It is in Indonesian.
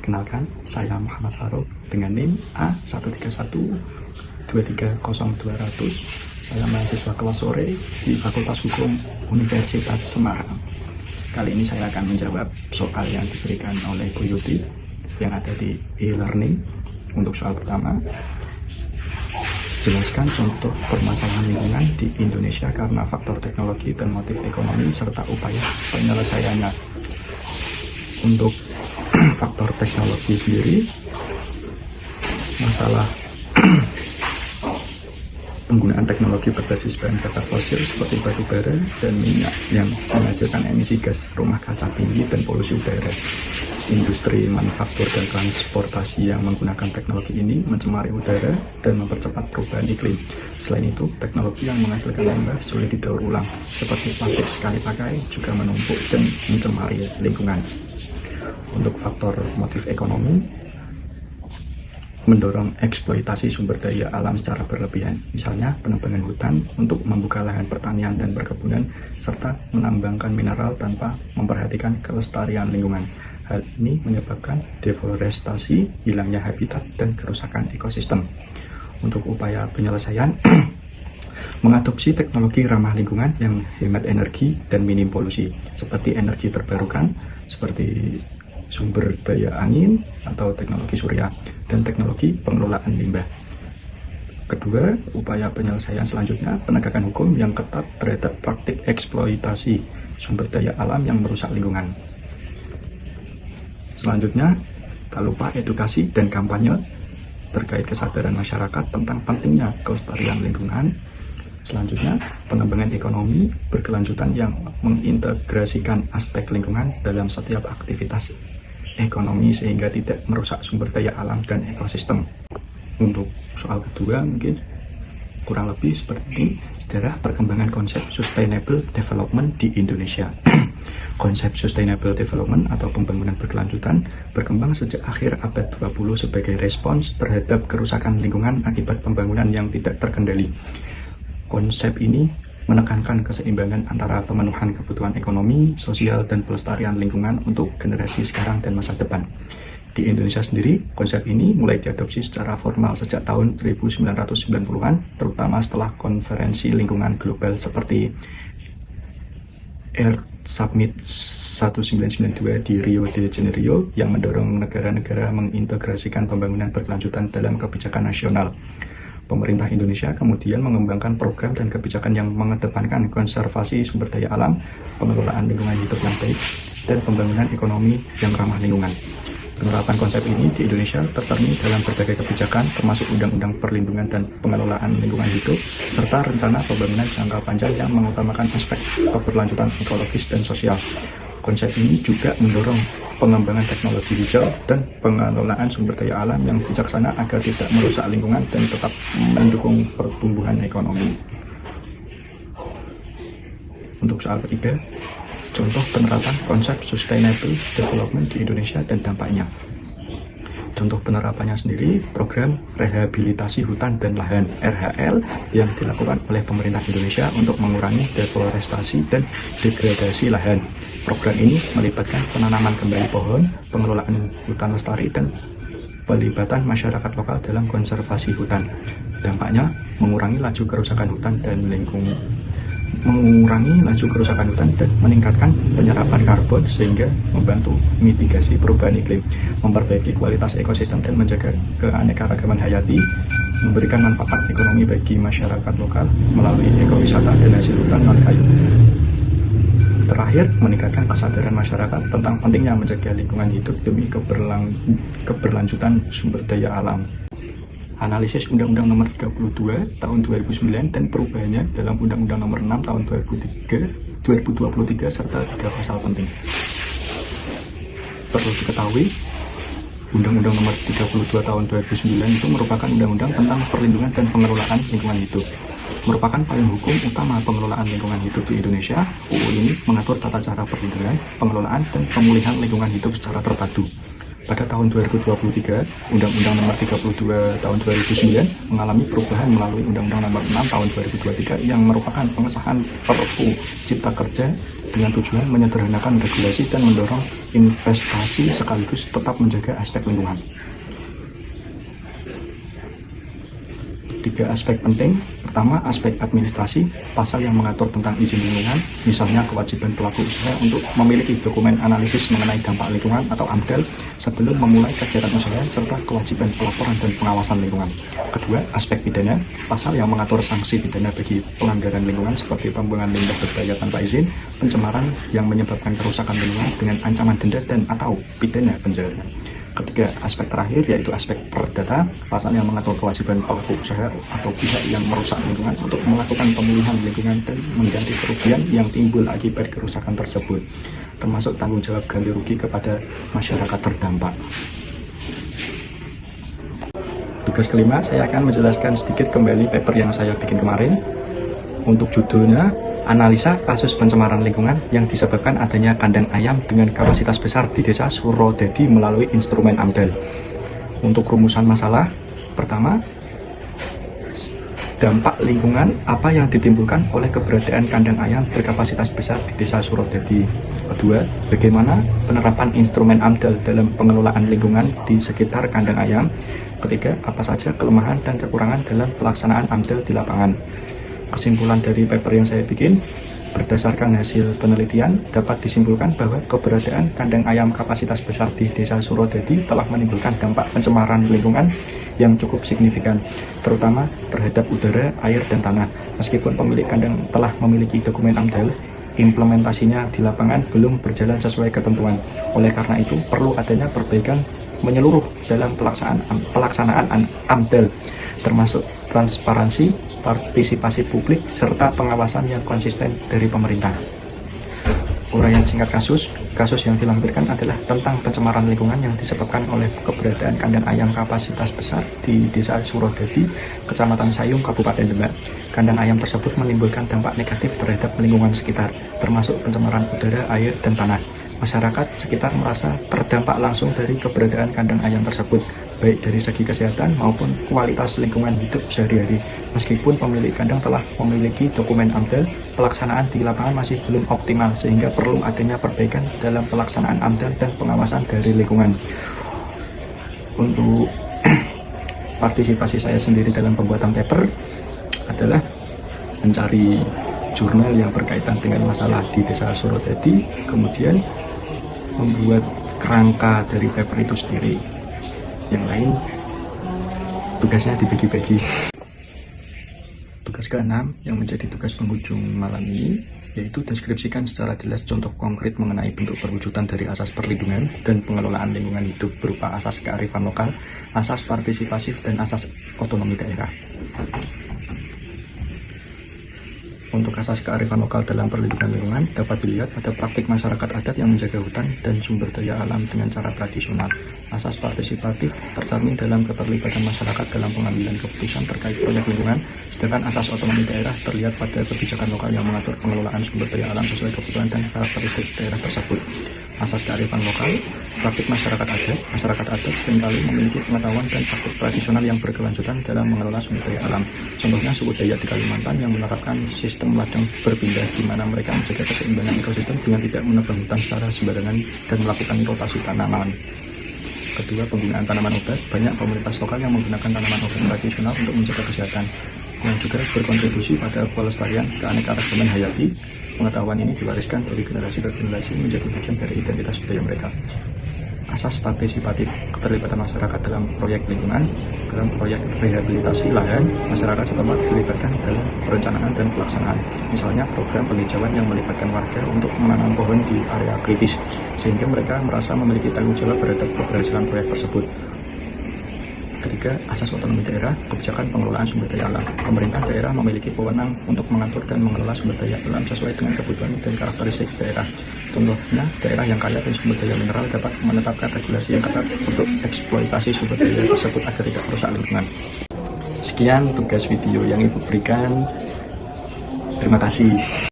Perkenalkan, saya Muhammad Farouk dengan NIM A131-230-200. Saya mahasiswa kelas sore di Fakultas Hukum Universitas Semarang. Kali ini saya akan menjawab soal yang diberikan oleh Bu Yuti yang ada di e-learning. Untuk soal pertama, jelaskan contoh permasalahan lingkungan di Indonesia karena faktor teknologi dan motif ekonomi serta upaya penyelesaiannya. Untuk faktor teknologi sendiri, masalah penggunaan teknologi berbasis bahan bakar fosil seperti batu bara dan minyak yang menghasilkan emisi gas rumah kaca tinggi dan polusi udara. Industri manufaktur dan transportasi yang menggunakan teknologi ini mencemari udara dan mempercepat perubahan iklim. Selain itu, teknologi yang menghasilkan limbah sulit didaur ulang, seperti plastik sekali pakai, juga menumpuk dan mencemari lingkungan. Untuk faktor motif ekonomi, mendorong eksploitasi sumber daya alam secara berlebihan, misalnya penebangan hutan untuk membuka lahan pertanian dan perkebunan, serta menambangkan mineral tanpa memperhatikan kelestarian lingkungan. Hal ini menyebabkan deforestasi, hilangnya habitat, dan kerusakan ekosistem. Untuk upaya penyelesaian, mengadopsi teknologi ramah lingkungan yang hemat energi dan minim polusi, seperti energi terbarukan, seperti sumber daya angin atau teknologi surya, dan teknologi pengelolaan limbah. Kedua, upaya penyelesaian selanjutnya, penegakan hukum yang ketat terhadap praktik eksploitasi sumber daya alam yang merusak lingkungan. Selanjutnya, tak lupa edukasi dan kampanye terkait kesadaran masyarakat tentang pentingnya kelestarian lingkungan. Selanjutnya, pengembangan ekonomi berkelanjutan yang mengintegrasikan aspek lingkungan dalam setiap aktivitas ekonomi sehingga tidak merusak sumber daya alam dan ekosistem. Untuk soal kedua, mungkin kurang lebih seperti sejarah perkembangan konsep sustainable development di Indonesia. Konsep sustainable development atau pembangunan berkelanjutan berkembang sejak akhir abad 20 sebagai respons terhadap kerusakan lingkungan akibat pembangunan yang tidak terkendali. Konsep ini menekankan keseimbangan antara pemenuhan kebutuhan ekonomi, sosial, dan pelestarian lingkungan untuk generasi sekarang dan masa depan. Di Indonesia sendiri, konsep ini mulai diadopsi secara formal sejak tahun 1990-an, terutama setelah konferensi lingkungan global seperti Earth Summit 1992 di Rio de Janeiro yang mendorong negara-negara mengintegrasikan pembangunan berkelanjutan dalam kebijakan nasional. Pemerintah Indonesia kemudian mengembangkan program dan kebijakan yang mengedepankan konservasi sumber daya alam, pengelolaan lingkungan hidup yang baik, dan pembangunan ekonomi yang ramah lingkungan. Penerapan konsep ini di Indonesia tercermin dalam berbagai kebijakan, termasuk Undang-Undang Perlindungan dan Pengelolaan Lingkungan Hidup, serta rencana pembangunan jangka panjang yang mengutamakan aspek keberlanjutan ekologis dan sosial. Konsep ini juga mendorong pengembangan teknologi hijau dan pengelolaan sumber daya alam yang bijaksana agar tidak merusak lingkungan dan tetap mendukung pertumbuhan ekonomi. Untuk soal ketiga, contoh penerapan konsep sustainable development di Indonesia dan dampaknya. Contoh penerapannya sendiri, program rehabilitasi hutan dan lahan (RHL) yang dilakukan oleh pemerintah Indonesia untuk mengurangi deforestasi dan degradasi lahan. Program ini melibatkan penanaman kembali pohon, pengelolaan hutan lestari, dan pelibatan masyarakat lokal dalam konservasi hutan. Dampaknya, mengurangi laju kerusakan hutan dan meningkatkan penyerapan karbon sehingga membantu mitigasi perubahan iklim, memperbaiki kualitas ekosistem dan menjaga keanekaragaman hayati, memberikan manfaat ekonomi bagi masyarakat lokal melalui ekowisata dan hasil hutan non-kayu. Terakhir, meningkatkan kesadaran masyarakat tentang pentingnya menjaga lingkungan hidup demi keberlanjutan sumber daya alam. Analisis Undang-Undang Nomor 32 Tahun 2009 dan perubahannya dalam Undang-Undang Nomor 6 Tahun 2023 serta 3 pasal penting. Perlu diketahui, Undang-Undang Nomor 32 Tahun 2009 itu merupakan undang-undang tentang perlindungan dan pengelolaan lingkungan hidup. Merupakan payung hukum utama pengelolaan lingkungan hidup di Indonesia. UU ini mengatur tata cara perlindungan, pengelolaan, dan pemulihan lingkungan hidup secara terpadu. Pada tahun 2023, Undang-Undang Nomor 32 Tahun 2009 mengalami perubahan melalui Undang-Undang Nomor 6 Tahun 2023 yang merupakan pengesahan Perpu Cipta Kerja dengan tujuan menyederhanakan regulasi dan mendorong investasi sekaligus tetap menjaga aspek lingkungan. 3 aspek penting. Pertama, aspek administrasi, pasal yang mengatur tentang izin lingkungan, misalnya kewajiban pelaku usaha untuk memiliki dokumen analisis mengenai dampak lingkungan atau AMDAL sebelum memulai kegiatan usaha, serta kewajiban pelaporan dan pengawasan lingkungan. Kedua, aspek pidana, pasal yang mengatur sanksi pidana bagi pelanggaran lingkungan seperti pembuangan limbah berbahaya tanpa izin, pencemaran yang menyebabkan kerusakan lingkungan dengan ancaman denda dan atau pidana penjara. Ketiga, aspek terakhir yaitu aspek perdata, pasal yang mengatur kewajiban pelaku usaha atau pihak yang merusak lingkungan untuk melakukan pemulihan lingkungan dan mengganti kerugian yang timbul akibat kerusakan tersebut, termasuk tanggung jawab ganti rugi kepada masyarakat terdampak. Tugas kelima, saya akan menjelaskan sedikit kembali paper yang saya bikin kemarin. Untuk judulnya, analisa kasus pencemaran lingkungan yang disebabkan adanya kandang ayam dengan kapasitas besar di Desa Surodadi melalui instrumen AMDAL. Untuk rumusan masalah, pertama, dampak lingkungan apa yang ditimbulkan oleh keberadaan kandang ayam berkapasitas besar di Desa Surodadi. Kedua, bagaimana penerapan instrumen AMDAL dalam pengelolaan lingkungan di sekitar kandang ayam. Ketiga, apa saja kelemahan dan kekurangan dalam pelaksanaan AMDAL di lapangan. Kesimpulan dari paper yang saya bikin, berdasarkan hasil penelitian dapat disimpulkan bahwa keberadaan kandang ayam kapasitas besar di Desa Surodadi telah menimbulkan dampak pencemaran lingkungan yang cukup signifikan, terutama terhadap udara, air, dan tanah. Meskipun pemilik kandang telah memiliki dokumen AMDAL, implementasinya di lapangan belum berjalan sesuai ketentuan. Oleh karena itu, perlu adanya perbaikan menyeluruh dalam pelaksanaan AMDAL, termasuk transparansi, partisipasi publik, serta pengawasan yang konsisten dari pemerintah. Uraian singkat kasus yang dilampirkan adalah tentang pencemaran lingkungan yang disebabkan oleh keberadaan kandang ayam kapasitas besar di Desa Surodadi, Kecamatan Sayung, Kabupaten Demak. Kandang ayam tersebut menimbulkan dampak negatif terhadap lingkungan sekitar, termasuk pencemaran udara, air, dan tanah. Masyarakat sekitar merasa terdampak langsung dari keberadaan kandang ayam tersebut, baik dari segi kesehatan maupun kualitas lingkungan hidup sehari-hari. Meskipun pemilik kandang telah memiliki dokumen AMDAL, pelaksanaan di lapangan masih belum optimal, sehingga perlu adanya perbaikan dalam pelaksanaan AMDAL dan pengawasan dari lingkungan. Untuk partisipasi saya sendiri dalam pembuatan paper adalah mencari jurnal yang berkaitan dengan masalah di Desa Surodadi, kemudian membuat kerangka dari paper itu sendiri. Yang lain tugasnya dibagi-bagi. Tugas ke-6 yang menjadi tugas penghujung malam ini yaitu deskripsikan secara jelas contoh konkret mengenai bentuk perwujudan dari asas perlindungan dan pengelolaan lingkungan hidup berupa asas kearifan lokal, asas partisipasif, dan asas otonomi daerah. Untuk asas kearifan lokal dalam perlindungan lingkungan dapat dilihat pada praktik masyarakat adat yang menjaga hutan dan sumber daya alam dengan cara tradisional. Asas partisipatif tercermin dalam keterlibatan masyarakat dalam pengambilan keputusan terkait proyek lingkungan, sedangkan asas otonomi daerah terlihat pada kebijakan lokal yang mengatur pengelolaan sumber daya alam sesuai kebutuhan dan karakteristik daerah tersebut. Asas kearifan lokal, praktik masyarakat adat seringkali memiliki pengetahuan dan praktik tradisional yang berkelanjutan dalam mengelola sumber daya alam. Contohnya suku Dayak di Kalimantan yang menerapkan sistem ladang berpindah, di mana mereka menjaga keseimbangan ekosistem dengan tidak menebang hutan secara sembarangan dan melakukan rotasi tanaman. Kedua, penggunaan tanaman obat. Banyak komunitas lokal yang menggunakan tanaman obat tradisional untuk menjaga kesehatan, yang juga berkontribusi pada pelestarian keanekaragaman hayati. Pengetahuan ini diwariskan dari generasi ke generasi menjadi bagian dari identitas budaya mereka. Asas partisipatif, keterlibatan masyarakat dalam proyek lingkungan. Dalam proyek rehabilitasi lahan, masyarakat setempat dilibatkan dalam perencanaan dan pelaksanaan. Misalnya program penghijauan yang melibatkan warga untuk menanam pohon di area kritis, sehingga mereka merasa memiliki tanggung jawab terhadap keberhasilan proyek tersebut. Ketiga, asas otonomi daerah, kebijakan pengelolaan sumber daya alam. Pemerintah daerah memiliki wewenang untuk mengatur dan mengelola sumber daya alam sesuai dengan kebutuhan dan karakteristik daerah. Contohnya, daerah yang kaya dan sumber daya mineral dapat menetapkan regulasi yang ketat untuk eksploitasi sumber daya tersebut agar tidak merusak lingkungan. Sekian tugas video yang Ibu berikan. Terima kasih.